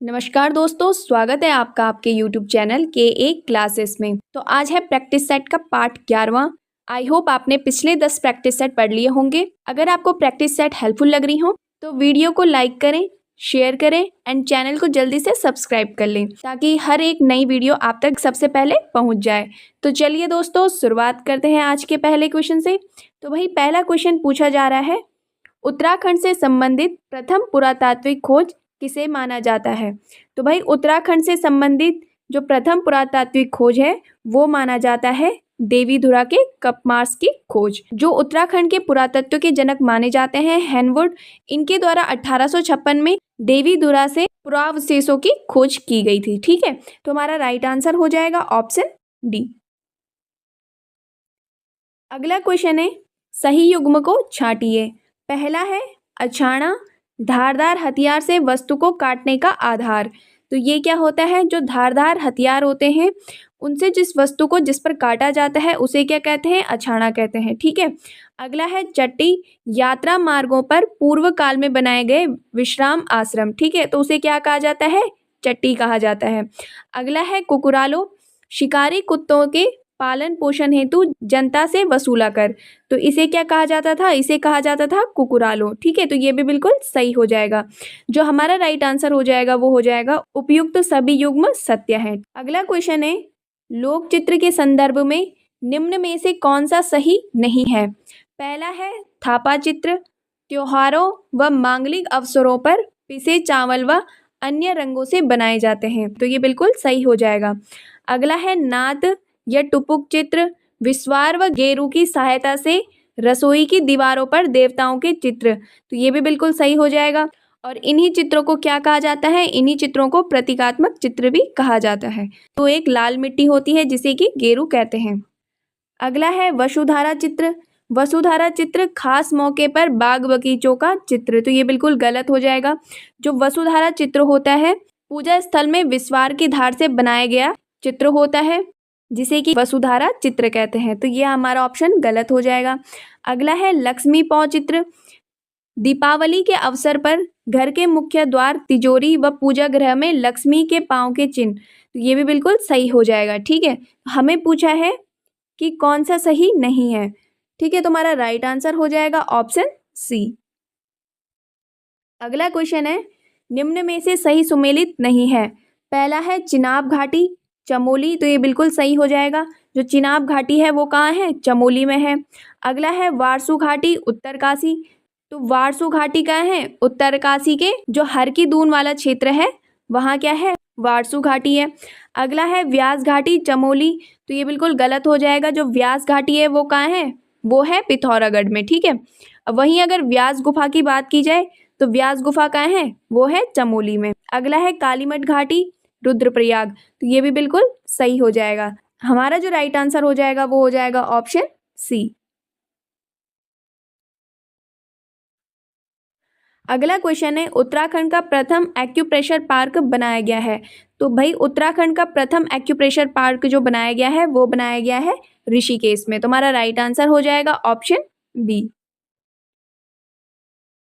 नमस्कार दोस्तों, स्वागत है आपका आपके YouTube चैनल के एक क्लासेस में। तो आज है प्रैक्टिस सेट का पार्ट 11वां। आई होप आपने पिछले 10 प्रैक्टिस सेट पढ़ लिए होंगे। अगर आपको प्रैक्टिस सेट हेल्पफुल लग रही हो तो वीडियो को लाइक करें, शेयर करें एंड चैनल को जल्दी से सब्सक्राइब कर लें ताकि हर एक नई वीडियो आप तक सबसे पहले पहुंच जाए। तो चलिए दोस्तों, शुरुआत करते हैं आज के पहले क्वेश्चन से। तो भाई पहला क्वेश्चन पूछा जा रहा है, उत्तराखंड से संबंधित प्रथम पुरातात्विक खोज किसे माना जाता है। तो भाई उत्तराखंड से संबंधित जो प्रथम पुरातात्विक खोज है वो माना जाता है देवीधुरा के कपमार्स की खोज। जो उत्तराखंड के पुरातत्व के जनक माने जाते हैं हेनवुड, इनके द्वारा 1856 में देवीधुरा से पुरावशेषों की खोज की गई थी। ठीक है, तो हमारा राइट आंसर हो जाएगा ऑप्शन डी। अगला क्वेश्चन है, सही युग्म को छांटिए। पहला है अछाड़ा, धारदार हथियार से वस्तु को काटने का आधार। तो ये क्या होता है, जो धारदार हथियार होते हैं उनसे जिस वस्तु को जिस पर काटा जाता है उसे क्या कहते हैं, अछाड़ा कहते हैं। ठीक है। अगला है चट्टी, यात्रा मार्गों पर पूर्व काल में बनाए गए विश्राम आश्रम। ठीक है, तो उसे क्या कहा जाता है, चट्टी कहा जाता है। अगला है कुकुरालो, शिकारी कुत्तों के पालन पोषण हेतु जनता से वसूला कर। तो इसे क्या कहा जाता था, इसे कहा जाता था कुकुरालो। ठीक है, तो ये भी बिल्कुल सही हो जाएगा। जो हमारा राइट आंसर हो जाएगा वो हो जाएगा उपयुक्त सभी युग्म सत्य है। अगला क्वेश्चन है, लोक चित्र के संदर्भ में निम्न में से कौन सा सही नहीं है। पहला है थापा चित्र, त्योहारों व मांगलिक अवसरों पर पिसे चावल व अन्य रंगों से बनाए जाते हैं। तो ये बिल्कुल सही हो जाएगा। अगला है नाद या टुपुक चित्र, विस्वार व गेरू की सहायता से रसोई की दीवारों पर देवताओं के चित्र। तो ये भी बिल्कुल सही हो जाएगा। और इन्हीं चित्रों को क्या कहा जाता है, इन्हीं चित्रों को प्रतीकात्मक चित्र भी कहा जाता है। तो एक लाल मिट्टी होती है जिसे कि गेरू कहते हैं। अगला है वसुधारा चित्र, वसुधारा चित्र खास मौके पर बाग बगीचों का चित्र। तो ये बिल्कुल गलत हो जाएगा। जो वसुधारा चित्र होता है पूजा स्थल में विस्वार की धार से बनाया गया चित्र होता है जिसे कि वसुधारा चित्र कहते हैं। तो ये हमारा ऑप्शन गलत हो जाएगा। अगला है लक्ष्मी पौ चित्र, दीपावली के अवसर पर घर के मुख्य द्वार, तिजोरी व पूजा गृह में लक्ष्मी के पांव के चिन्ह। तो ये भी बिल्कुल सही हो जाएगा। ठीक है, हमें पूछा है कि कौन सा सही नहीं है। ठीक है, तो हमारा राइट आंसर हो जाएगा ऑप्शन सी। अगला क्वेश्चन है, निम्न में से सही सुमेलित नहीं है। पहला है चिनाब घाटी, चमोली। तो ये बिल्कुल सही हो जाएगा। जो चिनाब घाटी है वो कहाँ है, चमोली में है। अगला है वारसू घाटी, उत्तरकाशी। तो वारसू घाटी कहाँ है, उत्तरकाशी के जो हर की दून वाला क्षेत्र है वहाँ क्या है, वारसू घाटी है। अगला है व्यास घाटी, चमोली। तो ये बिल्कुल गलत हो जाएगा। जो व्यास घाटी है वो कहाँ है, वो है पिथौरागढ़ में। ठीक है। अब वहीं अगर व्यास गुफा की बात की जाए तो व्यास गुफा कहाँ है, वो है चमोली में। अगला है कालीमठ घाटी, रुद्रप्रयाग। तो ये भी बिल्कुल सही हो जाएगा। हमारा जो राइट आंसर हो जाएगा वो हो जाएगा ऑप्शन सी। अगला क्वेश्चन है, उत्तराखंड का प्रथम एक्यूप्रेशर पार्क बनाया गया है। तो भाई उत्तराखंड का प्रथम एक्यूप्रेशर पार्क जो बनाया गया है वो बनाया गया है ऋषिकेश में। तो हमारा राइट आंसर हो जाएगा ऑप्शन बी।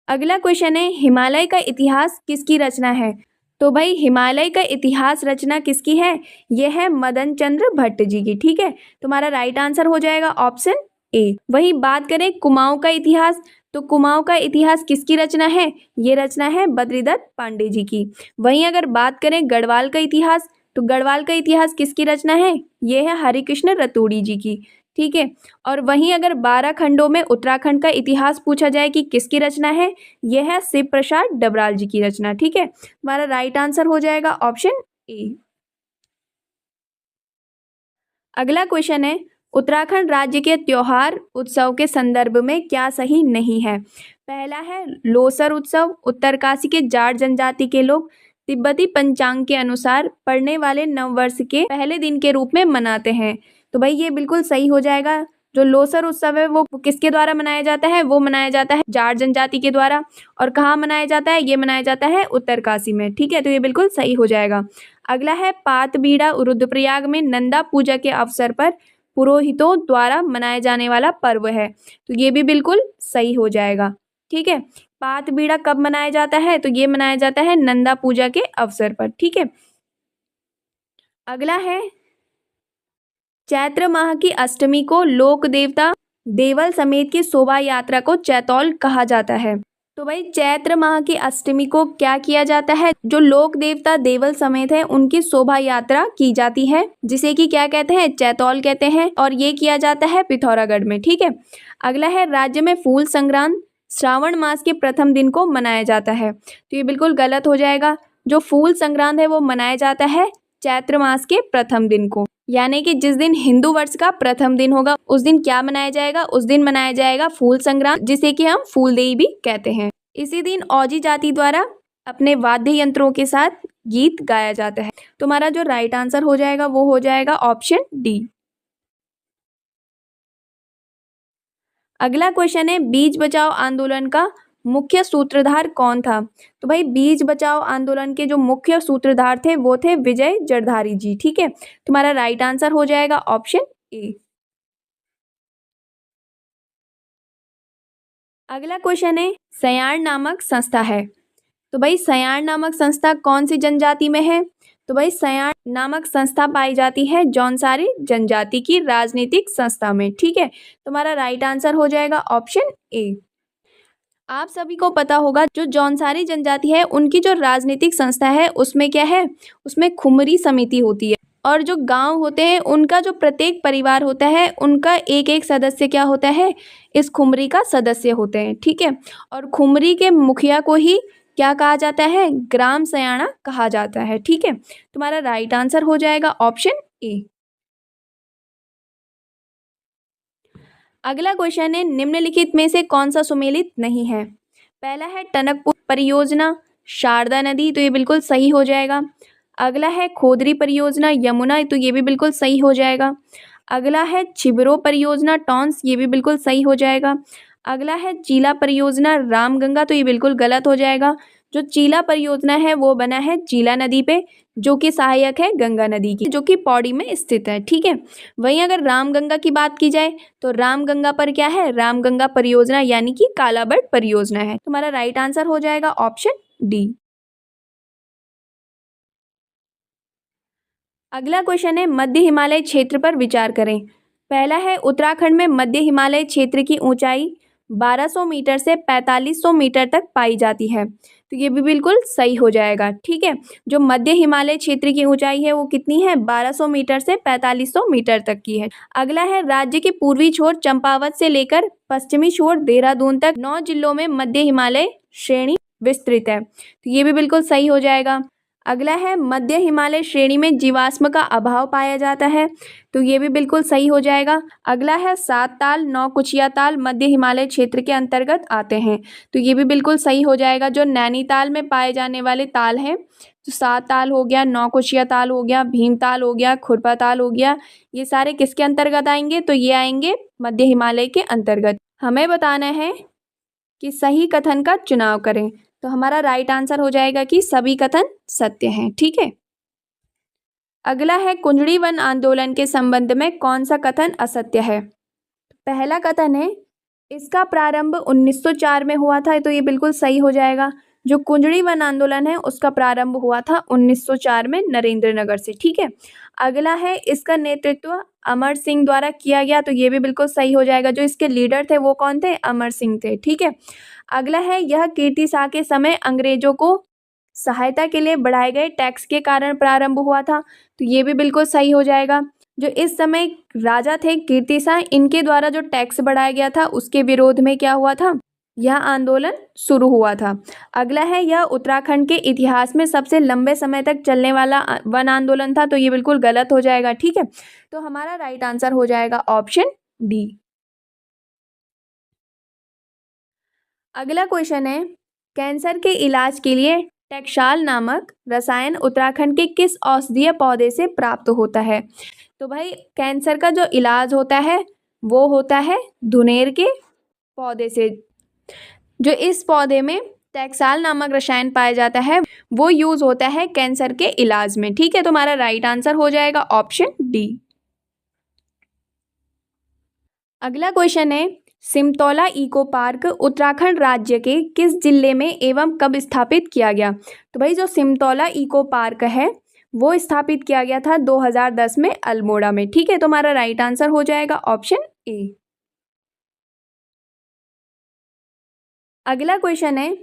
अगला क्वेश्चन है, हिमालय का इतिहास किसकी रचना है। तो भाई हिमालय का इतिहास रचना किसकी है, यह है मदन चंद्र भट्ट जी की। ठीक है, तुम्हारा राइट आंसर हो जाएगा ऑप्शन ए। वही बात करें कुमाऊं का इतिहास, तो कुमाऊं का इतिहास किसकी रचना है, ये रचना है बद्रीदत्त पांडे जी की। वहीं अगर बात करें गढ़वाल का इतिहास, तो गढ़वाल का इतिहास किसकी रचना है, ये है हरिकृष्ण रतूड़ी जी की। ठीक है। और वहीं अगर 12 खंडों में उत्तराखंड का इतिहास पूछा जाए कि किसकी रचना है, यह है शिव प्रसाद डबराल जी की रचना। ठीक है, हमारा राइट आंसर हो जाएगा ऑप्शन ए। अगला क्वेश्चन है, उत्तराखंड राज्य के त्योहार उत्सव के संदर्भ में क्या सही नहीं है। पहला है लोसर उत्सव, उत्तरकाशी के जाट जनजाति के लोग तिब्बती पंचांग के अनुसार पड़ने वाले नववर्ष के पहले दिन के रूप में मनाते हैं। तो भाई ये बिल्कुल सही हो जाएगा। जो लोसर उत्सव है वो किसके द्वारा मनाया जाता है, वो मनाया जाता है जाट जनजाति के द्वारा। और कहाँ मनाया जाता है, ये मनाया जाता है उत्तरकाशी में। ठीक है, तो ये बिल्कुल सही हो जाएगा। अगला है पातबीड़ा, रुद्रप्रयाग में नंदा पूजा के अवसर पर पुरोहितों द्वारा मनाए जाने वाला पर्व है। तो ये भी बिल्कुल सही हो जाएगा। ठीक है। पात बीड़ा कब मनाया जाता है? तो ये मनाया जाता है नंदा पूजा के अवसर पर। ठीक है। अगला है चैत्र माह की अष्टमी को लोक देवता देवल समेत की शोभा यात्रा को चैतौल कहा जाता है। तो भाई चैत्र माह की अष्टमी को क्या किया जाता है? जो लोक देवता देवल समेत है उनकी शोभा यात्रा की जाती है, जिसे कि क्या कहते हैं? चैतौल कहते हैं। और ये किया जाता है पिथौरागढ़ में। ठीक है। अगला है राज्य में फूल संक्रांत श्रावण मास के प्रथम दिन को मनाया जाता है। तो ये बिल्कुल गलत हो जाएगा। जो फूल संक्रांत है वो मनाया जाता है चैत्र मास के प्रथम दिन को, यानी कि जिस दिन हिंदू वर्ष का प्रथम दिन होगा उस दिन क्या मनाया जाएगा? उस दिन मनाया जाएगा फूल संक्रांत, जिसे कि हम फूलदेई भी कहते हैं। इसी दिन औजी जाति द्वारा अपने वाद्य यंत्रों के साथ गीत गाया जाता है। तुम्हारा जो राइट आंसर हो जाएगा वो हो जाएगा ऑप्शन डी। अगला क्वेश्चन है बीज बचाओ आंदोलन का मुख्य सूत्रधार कौन था? तो भाई बीज बचाओ आंदोलन के जो मुख्य सूत्रधार थे वो थे विजय जरधारी जी। ठीक है। तुम्हारा राइट आंसर हो जाएगा ऑप्शन ए। अगला क्वेश्चन है सयाण नामक संस्था है। तो भाई सयाण नामक संस्था कौन सी जनजाति में है? तो भाई सयाण नामक संस्था पाई जाती है जौनसारी जनजाति की राजनीतिक संस्था में। ठीक है। तुम्हारा राइट आंसर हो जाएगा ऑप्शन ए। आप सभी को पता होगा जो जौनसारी जनजाति है उनकी जो राजनीतिक संस्था है उसमें क्या है? उसमें खुमरी समिति होती है। और जो गांव होते हैं उनका जो प्रत्येक परिवार होता है उनका एक एक सदस्य क्या होता है? इस खुमरी का सदस्य होते हैं। ठीक है। और खुमरी के मुखिया को ही क्या कहा जाता है? ग्राम सयाणा कहा जाता है। ठीक है। तुम्हारा राइट आंसर हो जाएगा ऑप्शन ए। अगला क्वेश्चन है निम्नलिखित में से कौन सा सुमेलित नहीं है? पहला है टनकपुर परियोजना शारदा नदी, तो ये बिल्कुल सही हो जाएगा। अगला है खोदरी परियोजना यमुना, तो ये भी बिल्कुल सही हो जाएगा। अगला है छिबरो परियोजना टॉन्स, ये भी बिल्कुल सही हो जाएगा। अगला है चीला परियोजना रामगंगा, तो ये बिल्कुल गलत हो जाएगा। जो चीला परियोजना है वो बना है चीला नदी पे, जो कि सहायक है गंगा नदी की, जो कि पौड़ी में स्थित है। ठीक है। वहीं अगर रामगंगा की बात की जाए तो रामगंगा पर क्या है? रामगंगा परियोजना यानी कि कालाबड़ परियोजना है। तुम्हारा राइट आंसर हो जाएगा ऑप्शन डी। अगला क्वेश्चन है मध्य हिमालय क्षेत्र पर विचार करें। पहला है उत्तराखंड में मध्य हिमालय क्षेत्र की ऊंचाई 1200 मीटर से 4500 मीटर तक पाई जाती है, तो ये भी बिल्कुल सही हो जाएगा। ठीक है। जो मध्य हिमालय क्षेत्र की ऊंचाई है वो कितनी है? 1200 मीटर से 4500 मीटर तक की है। अगला है राज्य के पूर्वी छोर चंपावत से लेकर पश्चिमी छोर देहरादून तक 9 जिलों में मध्य हिमालय श्रेणी विस्तृत है, तो ये भी बिल्कुल सही हो जाएगा। अगला है मध्य हिमालय श्रेणी में जीवाश्म का अभाव पाया जाता है, तो ये भी बिल्कुल सही हो जाएगा। अगला है सात ताल नौ कुचिया ताल मध्य हिमालय क्षेत्र के अंतर्गत आते हैं, तो ये भी बिल्कुल सही हो जाएगा। जो नैनीताल में पाए जाने वाले ताल हैं, तो सात ताल हो गया, नौ कुचिया ताल हो गया, भीमताल हो गया, खुरपा ताल हो गया, ये सारे किसके अंतर्गत आएंगे? तो ये आएंगे मध्य हिमालय के अंतर्गत। हमें बताना है कि सही कथन का चुनाव करें, तो हमारा राइट आंसर हो जाएगा कि सभी कथन सत्य हैं। ठीक है। अगला है कुंजड़ी वन आंदोलन के संबंध में कौन सा कथन असत्य है? पहला कथन है इसका प्रारंभ 1904 में हुआ था, तो ये बिल्कुल सही हो जाएगा। जो कुंजड़ी वन आंदोलन है उसका प्रारंभ हुआ था 1904 में नरेंद्र नगर से। ठीक है। अगला है इसका नेतृत्व अमर सिंह द्वारा किया गया, तो ये भी बिल्कुल सही हो जाएगा। जो इसके लीडर थे वो कौन थे? अमर सिंह थे। ठीक है। अगला है यह कीर्ति शाह के समय अंग्रेजों को सहायता के लिए बढ़ाए गए टैक्स के कारण प्रारंभ हुआ था, तो ये भी बिल्कुल सही हो जाएगा। जो इस समय राजा थे कीर्ति शाह, इनके द्वारा जो टैक्स बढ़ाया गया था उसके विरोध में क्या हुआ था? यह आंदोलन शुरू हुआ था। अगला है यह उत्तराखंड के इतिहास में सबसे लंबे समय तक चलने वाला वन आंदोलन था, तो ये बिल्कुल गलत हो जाएगा। ठीक है। तो हमारा राइट आंसर हो जाएगा ऑप्शन डी। अगला क्वेश्चन है कैंसर के इलाज के लिए टैक्साल नामक रसायन उत्तराखंड के किस औषधीय पौधे से प्राप्त होता है? तो भाई कैंसर का जो इलाज होता है वो होता है धुनेर के पौधे से। जो इस पौधे में टैक्साल नामक रसायन पाया जाता है वो यूज होता है कैंसर के इलाज में। ठीक है। तुम्हारा राइट आंसर हो जाएगा ऑप्शन डी। अगला क्वेश्चन है सिमतौला इको पार्क उत्तराखंड राज्य के किस जिले में एवं कब स्थापित किया गया? तो भाई जो सिमतौला इको पार्क है वो स्थापित किया गया था 2010 में अल्मोड़ा में। ठीक है, तो हमारा राइट आंसर हो जाएगा ऑप्शन ए। अगला क्वेश्चन है,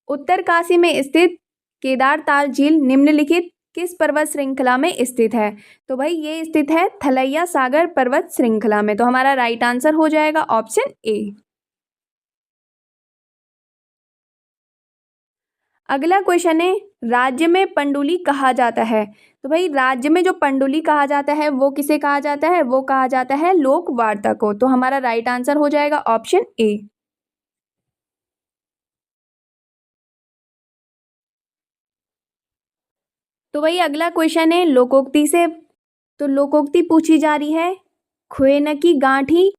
उत्तरकाशी में स्थित केदारताल झील निम्नलिखित किस पर्वत श्रृंखला में स्थित है? तो भाई ये स्थित है थलैया सागर पर्वत श्रृंखला में। तो हमारा राइट आंसर हो जाएगा ऑप्शन ए। अगला क्वेश्चन है, राज्य में पंडुली कहा जाता है। तो भाई राज्य में जो पंडुली कहा जाता है वो किसे कहा जाता है? वो कहा जाता है लोक वार्ता को। तो हमारा राइट आंसर हो जाएगा ऑप्शन ए। तो वही अगला क्वेश्चन है लोकोक्ति से। तो लोकोक्ति पूछी जा रही है, खुए न की गांठी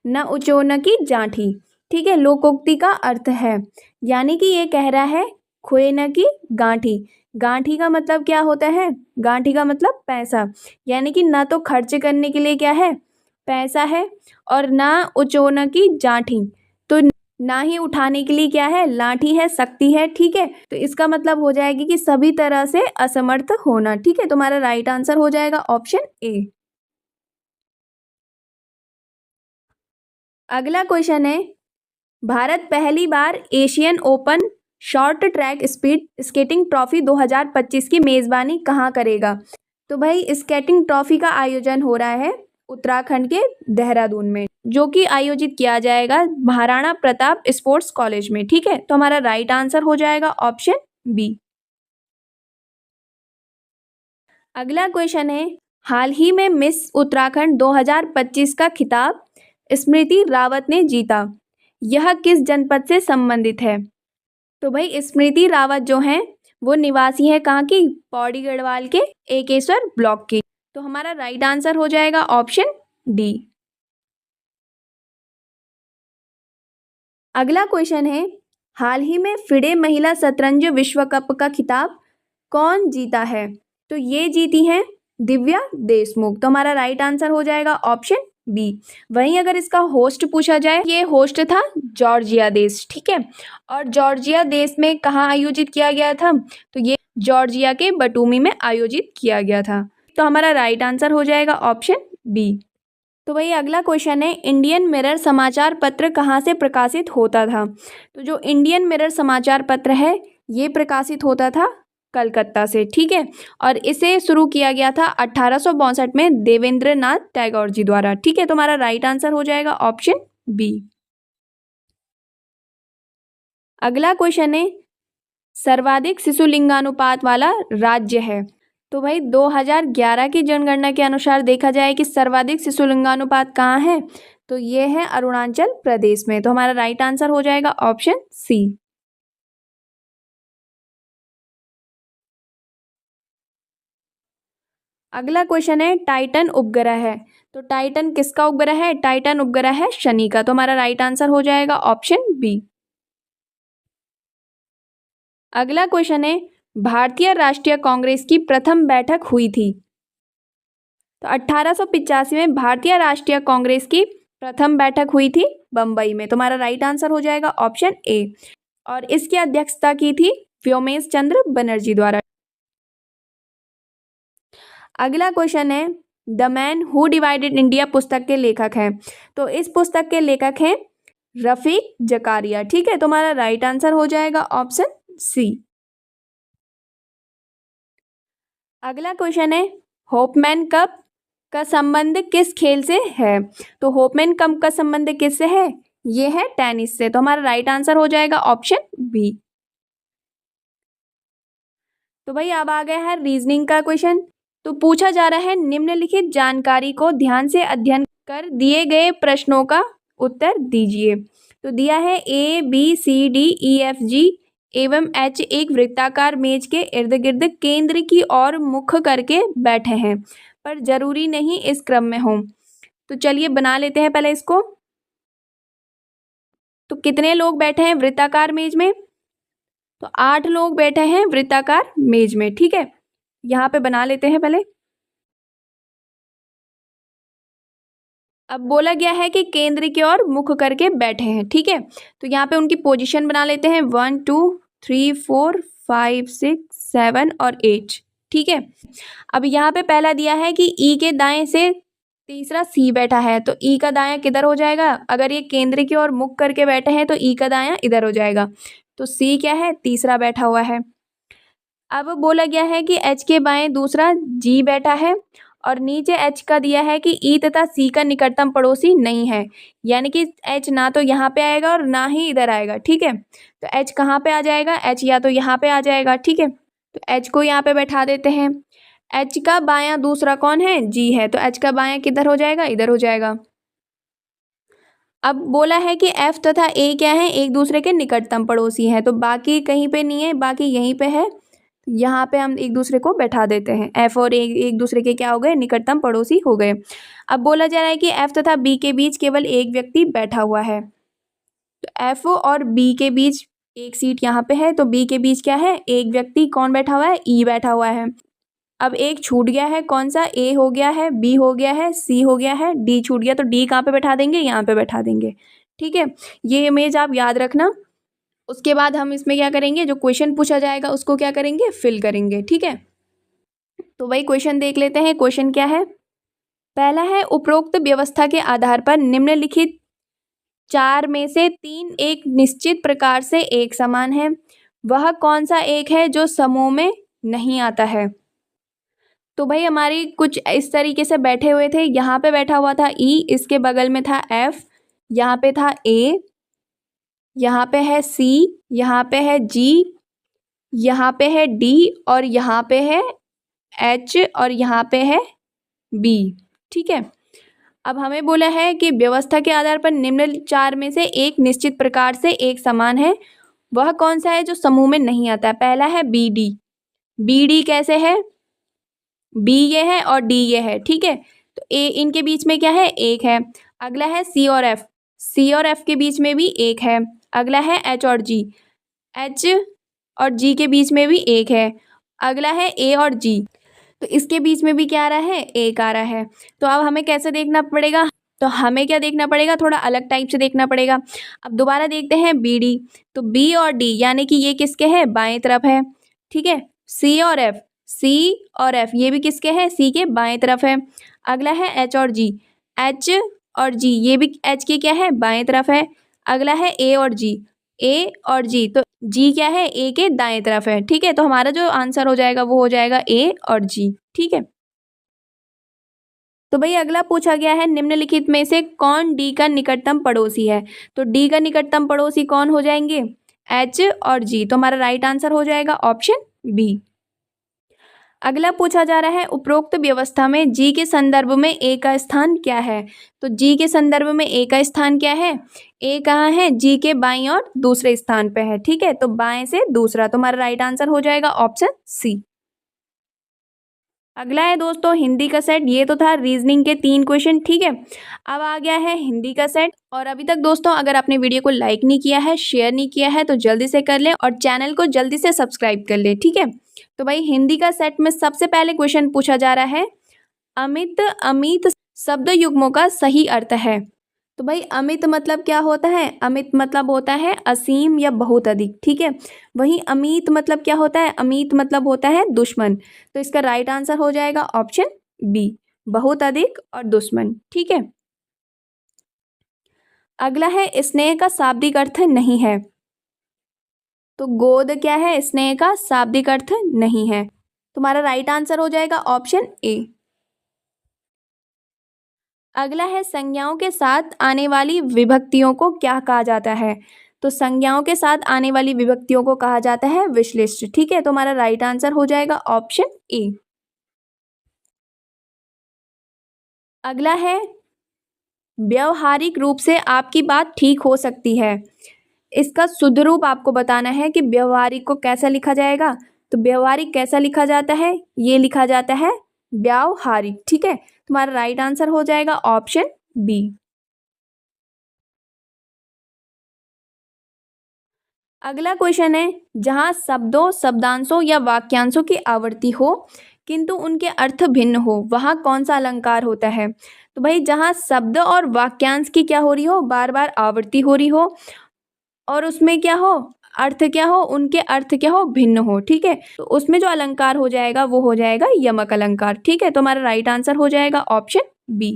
न उचो न की जांठी। ठीक है, लोकोक्ति का अर्थ है, यानी कि ये कह रहा है खुए न की गांठी। गांठी का मतलब क्या होता है? गांठी का मतलब पैसा, यानी कि ना तो खर्च करने के लिए क्या है पैसा है, और ना उचो न की जांठी, तो ना ही उठाने के लिए क्या है लाठी है, शक्ति है। ठीक है, तो इसका मतलब हो जाएगी कि सभी तरह से असमर्थ होना। ठीक है, तुम्हारा राइट आंसर हो जाएगा ऑप्शन ए। अगला क्वेश्चन है, भारत पहली बार Asian Open short track speed skating trophy 2025 की मेजबानी कहाँ करेगा? तो भाई स्केटिंग ट्रॉफी का आयोजन हो रहा है उत्तराखंड के देहरादून में, जो कि आयोजित किया जाएगा महाराणा प्रताप स्पोर्ट्स कॉलेज में। ठीक है, तो हमारा राइट आंसर हो जाएगा ऑप्शन बी। अगला क्वेश्चन है, हाल ही में मिस उत्तराखंड 2025 का खिताब स्मृति रावत ने जीता, यह किस जनपद से संबंधित है? तो भाई स्मृति रावत जो हैं वो निवासी है कहाँ की? पौड़ी गढ़वाल के एकेश्वर ब्लॉक की। तो हमारा राइट आंसर हो जाएगा ऑप्शन डी। अगला क्वेश्चन है, हाल ही में फिडे महिला शतरंज विश्व कप का खिताब कौन जीता है? तो ये जीती हैं दिव्या देशमुख। तो हमारा राइट आंसर हो जाएगा ऑप्शन बी। वहीं अगर इसका होस्ट पूछा जाए, ये होस्ट था जॉर्जिया देश। ठीक है, और जॉर्जिया देश में कहाँ आयोजित किया गया था? तो ये जॉर्जिया के बटूमी में आयोजित किया गया था। तो हमारा राइट आंसर हो जाएगा ऑप्शन बी। तो वही अगला क्वेश्चन है, इंडियन मिरर समाचार पत्र कहाँ से प्रकाशित होता था? तो जो इंडियन मिरर समाचार पत्र है ये प्रकाशित होता था कलकत्ता से। ठीक है, और इसे शुरू किया गया था 1862 में देवेंद्र नाथ टैगोर जी द्वारा। ठीक है, तो हमारा राइट आंसर हो जाएगा ऑप्शन बी। अगला क्वेश्चन है, सर्वाधिक शिशु लिंगानुपात वाला राज्य है? तो भाई 2011 की जनगणना के अनुसार देखा जाए कि सर्वाधिक शिशु लिंगानुपात कहाँ है, तो ये है अरुणाचल प्रदेश में। तो हमारा राइट आंसर हो जाएगा ऑप्शन सी। अगला क्वेश्चन है, टाइटन उपग्रह है। तो टाइटन किसका उपग्रह है? टाइटन उपग्रह है शनि का। तो हमारा राइट आंसर हो जाएगा ऑप्शन बी। अगला क्वेश्चन है, भारतीय राष्ट्रीय कांग्रेस की प्रथम बैठक हुई थी? तो 1885 में भारतीय राष्ट्रीय कांग्रेस की प्रथम बैठक हुई थी बंबई में। तुम्हारा राइट आंसर हो जाएगा ऑप्शन ए, और इसकी अध्यक्षता की थी व्योमेश चंद्र बनर्जी द्वारा। अगला क्वेश्चन है, the man who divided India पुस्तक के लेखक हैं? तो इस पुस्तक के लेखक हैं रफीक जकारिया। ठीक है, तुम्हारा राइट आंसर हो जाएगा ऑप्शन सी। अगला क्वेश्चन है, होपमैन कप का संबंध किस खेल से है? तो होपमैन कप का संबंध किससे है? ये है टेनिस से। तो हमारा राइट आंसर हो जाएगा ऑप्शन बी। तो भाई अब आ गया है रीजनिंग का क्वेश्चन। तो पूछा जा रहा है, निम्नलिखित जानकारी को ध्यान से अध्ययन कर दिए गए प्रश्नों का उत्तर दीजिए। तो दिया है A B C D E F G एवं एच एक वृत्ताकार मेज के इर्द गिर्द केंद्र की ओर मुख करके बैठे हैं, पर जरूरी नहीं इस क्रम में हो। तो चलिए बना लेते हैं पहले इसको। तो कितने लोग बैठे हैं वृत्ताकार मेज में? तो 8 लोग बैठे हैं वृत्ताकार मेज में। ठीक है, यहाँ पे बना लेते हैं पहले। अब बोला गया है कि केंद्र की ओर मुख करके बैठे हैं, ठीक है। तो यहाँ पे उनकी पोजीशन बना लेते हैं 1 2 3 4 5 6 7 और 8, ठीक है। अब यहाँ पे पहला दिया है कि ई के दाएं से तीसरा सी बैठा है, तो ई का दायां किधर हो जाएगा? अगर ये केंद्र की ओर मुख करके बैठे हैं तो ई का दायां इधर हो जाएगा। तो सी क्या है? तीसरा बैठा हुआ है। अब बोला गया है कि एच के बाएं दूसरा जी बैठा है और नीचे एच का दिया है कि ई तथा सी का निकटतम पड़ोसी नहीं है, यानी कि एच ना तो यहाँ पे आएगा और ना ही इधर आएगा, ठीक है। तो एच कहाँ पे आ जाएगा? एच या तो यहाँ पे आ जाएगा, ठीक है। तो एच को यहाँ पे बैठा देते हैं। एच का बायां दूसरा कौन है? जी है, तो एच का बायां किधर हो जाएगा? इधर हो जाएगा। अब बोला है कि एफ तथा ए क्या है? एक दूसरे के निकटतम पड़ोसी हैं, तो बाकी कहीं पे नहीं है, बाकी यहीं पे है। यहाँ पे हम एक दूसरे को बैठा देते हैं। एफ और एक दूसरे के क्या हो गए? निकटतम पड़ोसी हो गए। अब बोला जा रहा है कि एफ तथा बी के बीच केवल एक व्यक्ति बैठा हुआ है, तो एफ और बी के बीच एक सीट यहाँ पे है, तो बी के बीच क्या है? एक व्यक्ति। कौन बैठा हुआ है? ई बैठा हुआ है। अब एक छूट गया है, कौन सा? ए हो गया है, बी हो गया है, सी हो गया है, डी छूट गया, तो डी कहाँ पे बैठा देंगे? यहाँ पे बैठा देंगे, ठीक है। ये इमेज आप याद रखना। उसके बाद हम इसमें क्या करेंगे? जो क्वेश्चन पूछा जाएगा उसको क्या करेंगे? फिल करेंगे, ठीक है। तो वही क्वेश्चन देख लेते हैं। क्वेश्चन क्या है? पहला है, उपरोक्त व्यवस्था के आधार पर निम्नलिखित 4 में से 3 एक निश्चित प्रकार से एक समान है, वह कौन सा एक है जो समूह में नहीं आता है? तो भाई हमारी कुछ इस तरीके से बैठे हुए थे। यहाँ पे बैठा हुआ था ई, इसके बगल में था एफ, यहाँ पे था ए, यहाँ पे है सी, यहाँ पे है जी, यहाँ पे है डी और यहाँ पे है एच और यहाँ पे है बी, ठीक है। अब हमें बोला है कि व्यवस्था के आधार पर निम्न 4 में से एक निश्चित प्रकार से एक समान है, वह कौन सा है जो समूह में नहीं आता है? पहला है बी डी। बी डी कैसे है? बी ये है और डी ये है, ठीक है। तो ए इनके बीच में क्या है? एक है। अगला है सी और एफ, सी और एफ के बीच में भी एक है। अगला है एच और जी, एच और जी के बीच में भी एक है। अगला है ए और जी, तो इसके बीच में भी क्या आ रहा है? एक आ रहा है। तो अब हमें कैसे देखना पड़ेगा? तो हमें क्या देखना पड़ेगा? थोड़ा अलग टाइप से देखना पड़ेगा। अब दोबारा देखते हैं बी डी। तो बी और डी यानी कि ये किसके हैं? बाएं तरफ है, ठीक है। सी और एफ, सी और एफ ये भी किसके हैं? सी के बाएं तरफ है। अगला है एच और जी, एच और जी ये भी एच के क्या है? बाएं तरफ है। अगला है ए और जी, ए और जी, तो जी क्या है? ए के दाएं तरफ है, ठीक है। तो हमारा जो आंसर हो जाएगा वो हो जाएगा ए और जी, ठीक है। तो भाई अगला पूछा गया है, निम्नलिखित में से कौन डी का निकटतम पड़ोसी है? तो डी का निकटतम पड़ोसी कौन हो जाएंगे? एच और जी, तो हमारा राइट आंसर हो जाएगा ऑप्शन बी। अगला पूछा जा रहा है, उपरोक्त व्यवस्था में जी के संदर्भ में ए का स्थान क्या है? तो जी के संदर्भ में ए का स्थान क्या है? ए कहाँ है? जी के बाईं और दूसरे स्थान पे है, ठीक है। तो बाएं से दूसरा, तो हमारा राइट आंसर हो जाएगा ऑप्शन सी। अगला है दोस्तों हिंदी का सेट। ये तो था रीजनिंग के 3 क्वेश्चन, ठीक है। अब आ गया है हिंदी का सेट। और अभी तक दोस्तों अगर आपने वीडियो को लाइक नहीं किया है, शेयर नहीं किया है, तो जल्दी से कर लें और चैनल को जल्दी से सब्सक्राइब कर लें, ठीक है। तो भाई हिंदी का सेट में सबसे पहले क्वेश्चन पूछा जा रहा है, अमित अमित शब्द युग्मों का सही अर्थ है। तो भाई अमित मतलब क्या होता है? अमित मतलब होता है असीम या बहुत अधिक, ठीक है। वहीं अमित मतलब क्या होता है? अमित मतलब होता है दुश्मन। तो इसका राइट आंसर हो जाएगा ऑप्शन बी, बहुत अधिक और दुश्मन, ठीक है। अगला है स्नेह का शाब्दिक अर्थ नहीं है। तो गोद क्या है? स्नेह का शाब्दिक अर्थ नहीं है। तुम्हारा राइट आंसर हो जाएगा ऑप्शन ए। अगला है संज्ञाओं के साथ आने वाली विभक्तियों को क्या कहा जाता है? तो संज्ञाओं के साथ आने वाली विभक्तियों को कहा जाता है विश्लिष्ट, ठीक है। तो हमारा राइट आंसर हो जाएगा ऑप्शन ए। अगला है व्यवहारिक रूप से आपकी बात ठीक हो सकती है। इसका शुद्ध रूप आपको बताना है कि व्यवहारिक को कैसा लिखा जाएगा। तो व्यवहारिक कैसा लिखा जाता है? ये लिखा जाता है व्यावहारिक, ठीक है। तुम्हारा राइट आंसर हो जाएगा ऑप्शन बी। अगला क्वेश्चन है, जहां शब्दों शब्दांशों या वाक्यांशों की आवृत्ति हो किंतु उनके अर्थ भिन्न हो, वहां कौन सा अलंकार होता है? तो तो भाई जहाँ शब्द और वाक्यांश की क्या हो रही हो, बार बार आवृत्ति हो रही हो, और उसमें क्या हो, अर्थ क्या हो, उनके अर्थ क्या हो, भिन्न हो। ठीक है, तो उसमें जो अलंकार हो जाएगा वो हो जाएगा यमक अलंकार। ठीक है, तो हमारा राइट आंसर हो जाएगा ऑप्शन बी।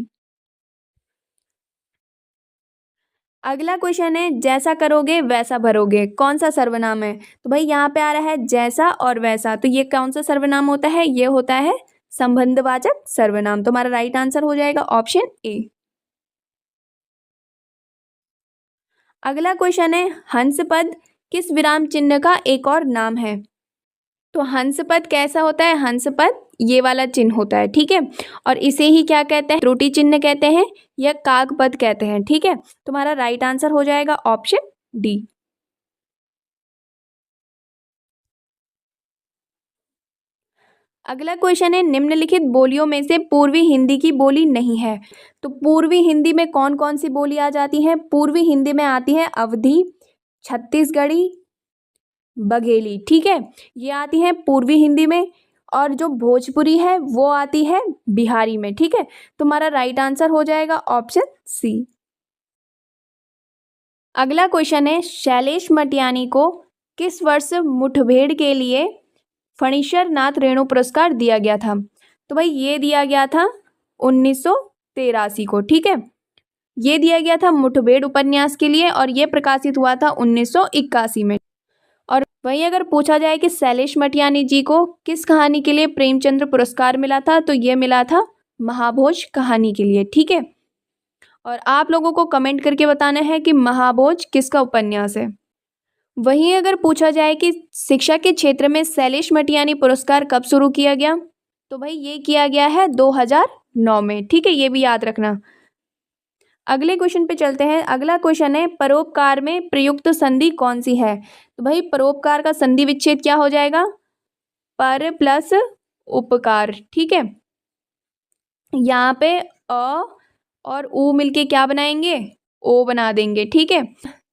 अगला क्वेश्चन है, जैसा करोगे वैसा भरोगे, कौन सा सर्वनाम है? तो भाई यहाँ पे आ रहा है जैसा और वैसा, तो ये कौन सा सर्वनाम होता है? ये होता है संबंधवाचक सर्वनाम। तो हमारा राइट आंसर हो जाएगा ऑप्शन ए। अगला क्वेश्चन है, हंस पद किस विराम चिन्ह का एक और नाम है? तो हंस पद कैसा होता है? हंस पद ये वाला चिन्ह होता है। ठीक है, और इसे ही क्या कहते हैं? त्रुटि चिन्ह कहते हैं या काग पद कहते हैं। ठीक है, तुम्हारा राइट आंसर हो जाएगा ऑप्शन डी। अगला क्वेश्चन है, निम्नलिखित बोलियों में से पूर्वी हिंदी की बोली नहीं है। तो पूर्वी हिंदी में कौन कौन सी बोली आ जाती है? पूर्वी हिंदी में आती है अवधी, छत्तीसगढ़ी, बघेली। ठीक है, ये आती है पूर्वी हिंदी में, और जो भोजपुरी है वो आती है बिहारी में। ठीक है, तुम्हारा राइट आंसर हो जाएगा ऑप्शन सी। अगला क्वेश्चन है, शैलेश मटियानी को किस वर्ष मुठभेड़ के लिए फणीश्वर नाथ रेणु पुरस्कार दिया गया था? तो भाई ये दिया गया था 1983 को। ठीक है, ये दिया गया था मुठभेड़ उपन्यास के लिए, और ये प्रकाशित हुआ था 1981 में। और वही अगर पूछा जाए कि शैलेश मटियानी जी को किस कहानी के लिए प्रेमचंद्र पुरस्कार मिला था, तो ये मिला था महाभोज कहानी के लिए। ठीक है, और आप लोगों को कमेंट करके बताना है कि महाभोज किसका उपन्यास है। वहीं अगर पूछा जाए कि शिक्षा के क्षेत्र में शैलेश मटियानी पुरस्कार कब शुरू किया गया, तो भाई ये किया गया है 2009 में। ठीक है, ये भी याद रखना। अगले क्वेश्चन पे चलते हैं। अगला क्वेश्चन है, परोपकार में प्रयुक्त संधि कौन सी है? तो भाई परोपकार का संधि विच्छेद क्या हो जाएगा? पर प्लस उपकार। ठीक है, यहाँ पे अ और उ मिलके क्या बनाएंगे? ओ बना देंगे। ठीक है,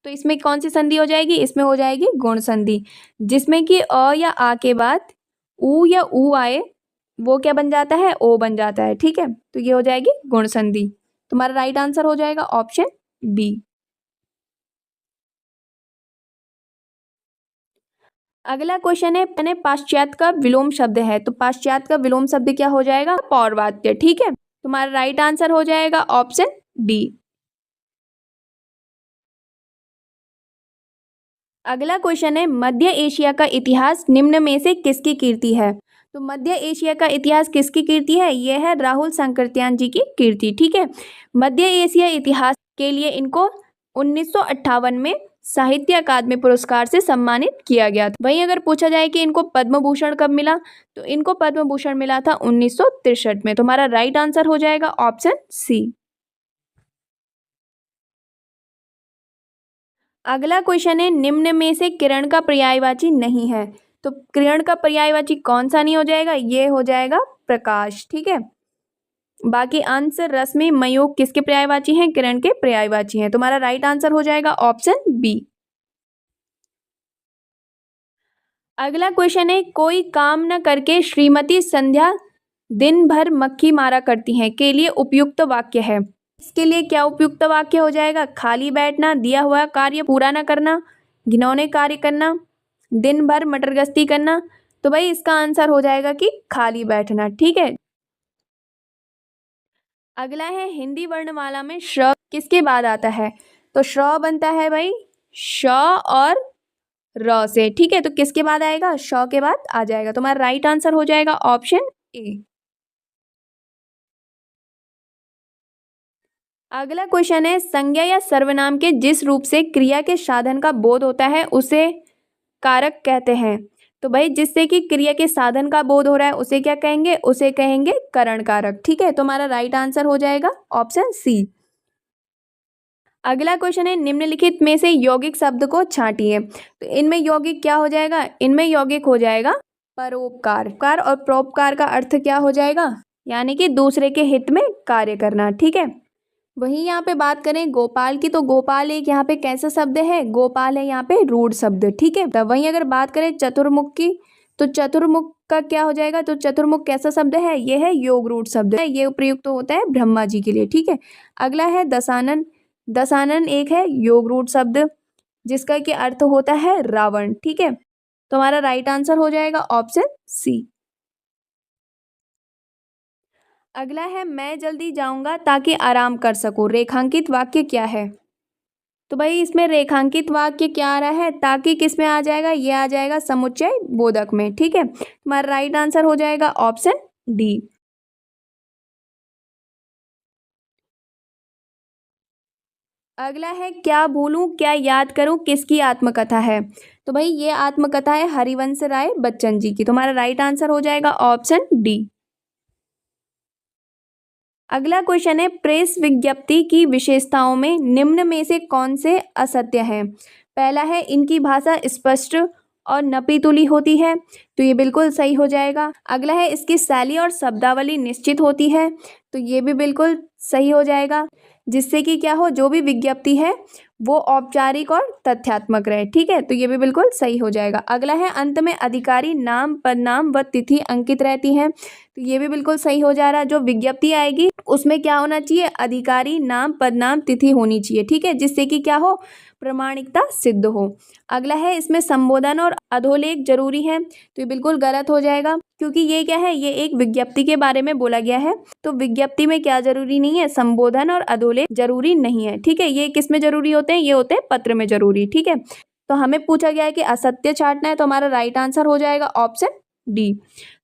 तो इसमें कौन सी संधि हो जाएगी? इसमें हो जाएगी गुण संधि, जिसमें कि अ या आ के बाद उ या उ आए, वो क्या बन जाता है? ओ बन जाता है। ठीक है, तो ये हो जाएगी गुण संधि। तुम्हारा राइट आंसर हो जाएगा ऑप्शन बी। अगला क्वेश्चन है, पाश्चात्य का विलोम शब्द है। तो पाश्चात्य का विलोम शब्द क्या हो जाएगा? पौर्वात्य। ठीक है, तुम्हारा राइट आंसर हो जाएगा ऑप्शन डी। अगला क्वेश्चन है, मध्य एशिया का इतिहास निम्न में से किसकी कीर्ति है? तो मध्य एशिया का इतिहास किसकी कीर्ति है? यह है राहुल सांकृत्यायन जी की कीर्ति। ठीक है, मध्य एशिया इतिहास के लिए इनको 1958 में साहित्य अकादमी पुरस्कार से सम्मानित किया गया था। वहीं अगर पूछा जाए कि इनको पद्म भूषण कब मिला, तो इनको पद्म भूषण मिला था 1963 में। तुम्हारा राइट आंसर हो जाएगा ऑप्शन सी। अगला क्वेश्चन है, निम्न में से किरण का पर्यायवाची नहीं है। तो किरण का पर्यायवाची कौन सा नहीं हो जाएगा? ये हो जाएगा प्रकाश। ठीक है, बाकी अंश, रश्मि, मयूख किसके पर्यायवाची हैं? किरण के पर्यायवाची हैं। तुम्हारा राइट आंसर हो जाएगा ऑप्शन बी। अगला क्वेश्चन है, कोई काम न करके श्रीमती संध्या दिन भर मक्खी मारा करती हैं के लिए उपयुक्त वाक्य है। इसके लिए क्या उपयुक्त वाक्य हो जाएगा? खाली बैठना, दिया हुआ कार्य पूरा न करना, घिनौने कार्य करना, दिन भर मटर गश्ती करना। तो भाई इसका आंसर हो जाएगा कि खाली बैठना। ठीक है, अगला है, हिंदी वर्णमाला में श्र किसके बाद आता है? तो श्र बनता है भाई श और र से। ठीक है, तो किसके बाद आएगा? श के बाद आ जाएगा। तुम्हारा राइट आंसर हो जाएगा ऑप्शन ए। अगला क्वेश्चन है, संज्ञा या सर्वनाम के जिस रूप से क्रिया के साधन का बोध होता है उसे कारक कहते हैं। तो भाई जिससे कि क्रिया के साधन का बोध हो रहा है उसे क्या कहेंगे? उसे कहेंगे करण कारक। ठीक है, तुम्हारा राइट आंसर हो जाएगा ऑप्शन सी। अगला क्वेश्चन है, निम्नलिखित में से यौगिक शब्द को छांटिए। तो इनमें यौगिक क्या हो जाएगा? इनमें यौगिक हो जाएगा परोपकार। कार और परोपकार का अर्थ क्या हो जाएगा? यानी कि दूसरे के हित में कार्य करना। ठीक है, वहीं यहाँ पे बात करें गोपाल की, तो गोपाल एक यहाँ पे कैसा शब्द है? गोपाल है यहाँ पे रूढ़ शब्द। ठीक है, तो वहीं अगर बात करें चतुर्मुख की, तो चतुर्मुख का क्या हो जाएगा? तो चतुर्मुख कैसा शब्द है? ये है योग रूढ़ शब्द है, ये प्रयुक्त तो होता है ब्रह्मा जी के लिए। ठीक है, अगला है दशानन। दशानन एक है योग रूढ़ शब्द जिसका कि अर्थ होता है रावण। ठीक है, तो हमारा राइट आंसर हो जाएगा ऑप्शन सी। अगला है मैं जल्दी जाऊंगा ताकि आराम कर सकूं। रेखांकित वाक्य क्या है? तो भाई इसमें रेखांकित वाक्य क्या आ रहा है? ताकि किस में आ जाएगा? ये आ जाएगा समुच्चय बोधक में। ठीक है, तुम्हारा राइट आंसर हो जाएगा ऑप्शन डी। अगला है क्या भूलूं क्या याद करूं किसकी आत्मकथा है? तो भाई ये आत्मकथा है हरिवंश राय बच्चन जी की। तुम्हारा राइट आंसर हो जाएगा ऑप्शन डी। अगला क्वेश्चन है प्रेस विज्ञप्ति की विशेषताओं में निम्न में से कौन से असत्य है? पहला है इनकी भाषा स्पष्ट और नपीतुली होती है, तो ये बिल्कुल सही हो जाएगा। अगला है इसकी शैली और शब्दावली निश्चित होती है, तो ये भी बिल्कुल सही हो जाएगा, जिससे कि क्या हो, जो भी विज्ञप्ति है वो औपचारिक और तथ्यात्मक रहे। ठीक है, तो ये भी बिल्कुल सही हो जाएगा। अगला है अंत में अधिकारी नाम पदनाम व तिथि अंकित रहती है, तो ये भी बिल्कुल सही हो जा रहा है। जो विज्ञप्ति आएगी उसमें क्या होना चाहिए? अधिकारी नाम पदनाम तिथि होनी चाहिए। ठीक है, जिससे कि क्या हो, प्रमाणिकता सिद्ध हो। अगला है इसमें संबोधन और अधोलेख जरूरी है, तो ये बिल्कुल गलत हो जाएगा, क्योंकि ये क्या है, ये एक विज्ञप्ति के बारे में बोला गया है। तो विज्ञप्ति में क्या जरूरी नहीं है? संबोधन और अधोलेख जरूरी नहीं है। ठीक है, ये किस में जरूरी होते हैं? ये होते हैं पत्र में जरूरी। ठीक है, तो हमें पूछा गया है कि असत्य छांटना है, तो हमारा राइट आंसर हो जाएगा ऑप्शन डी।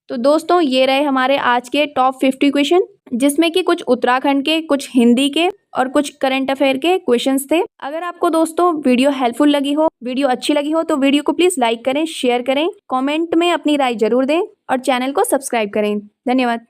तो दोस्तों ये रहे हमारे आज के टॉप 50 क्वेश्चन, जिसमें कि कुछ उत्तराखंड के, कुछ हिंदी के और कुछ करंट अफेयर के क्वेश्चंस थे। अगर आपको दोस्तों वीडियो हेल्पफुल लगी हो, वीडियो अच्छी लगी हो, तो वीडियो को प्लीज लाइक करें, शेयर करें, कमेंट में अपनी राय जरूर दें और चैनल को सब्सक्राइब करें। धन्यवाद।